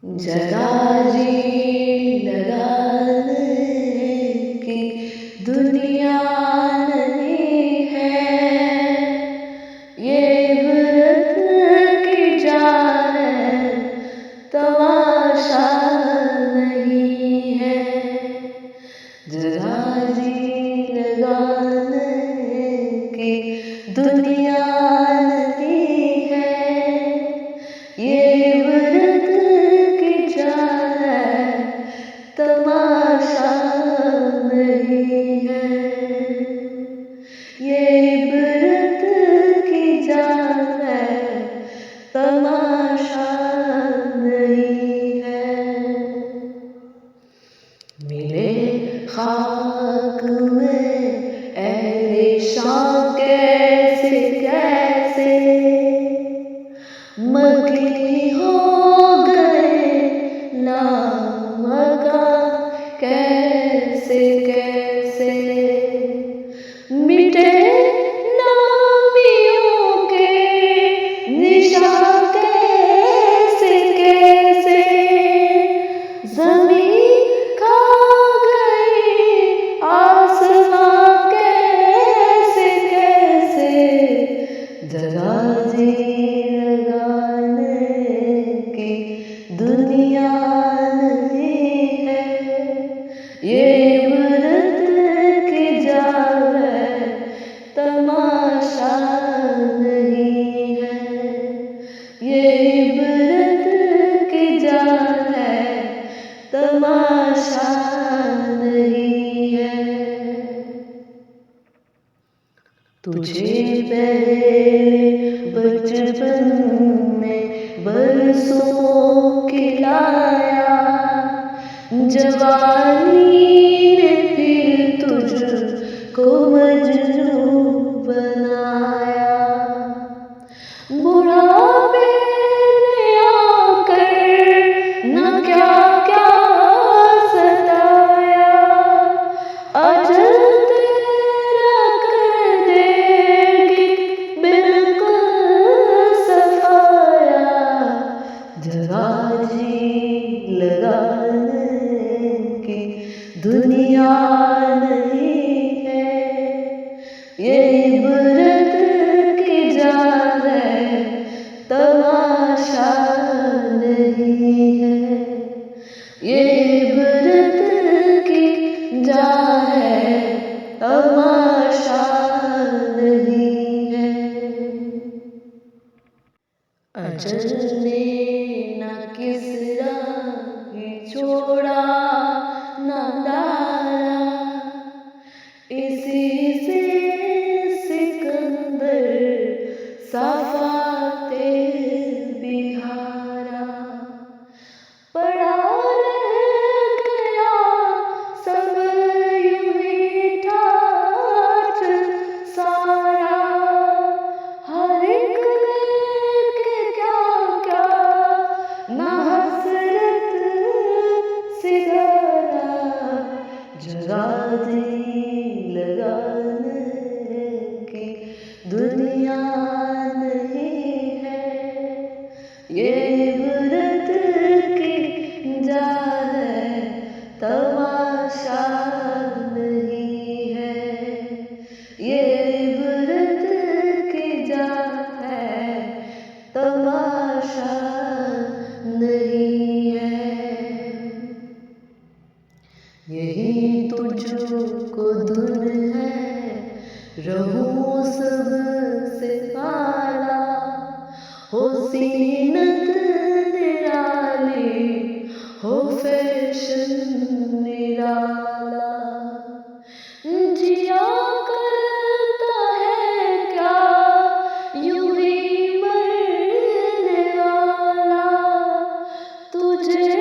जरा जी लगाने की दुनिया नहीं है, ये व्रत की जाने तमाशा नहीं है। जरा जी लगाने की दुनिया नहीं है, ये व्रत की जाने तमाशा नहीं है। ये व्रत की जाने तमाशा नहीं है। मिले खाक में अहले शाम कैसे कैसे, मगनी हो गए लामका कैसे कैसे। मिटे नामियों के निशान कैसे कैसे, ज़मीन खा गई आसमां कैसे कैसे। जरा जी लगाने की दुनिया नहीं है, ये व्रत की जाने तमाशा नहीं है। ये व्रत की जाने तमाशा नहीं है। तुझे पहले बचपन में बरसों खिलाया, जवानी ने फिर तुझको मजनू बनाया। बुढ़ापे ने आकर न क्या क्या सताया, अजल तेरा कर देगी बिल्कुल सफाया। जरा जी लगाने की दुनिया नहीं है, ये व्रत की जाने तमाशा नहीं है। ये व्रत की जाने तमाशा नहीं है। अजल ने न किसरा ही छोड़ा न दारा, इसी से सिकंदर साफा तेल बिहारा। पड़ा रह गया सब यूं ही ठाठ सारा, हर एक लेके क्या क्या न हसरत सिगारा। जरा जी लगाने की दुनिया नहीं है, ये व्रत की जाने तमाशा नहीं है। ये व्रत की जाने तमाशा नहीं है। यही तुझको धुन है, रहूं सबसे आला, हो सीनत निराली, हो फैशन निराला। जिया करता है क्या यूं ही मरने वाला, तुझे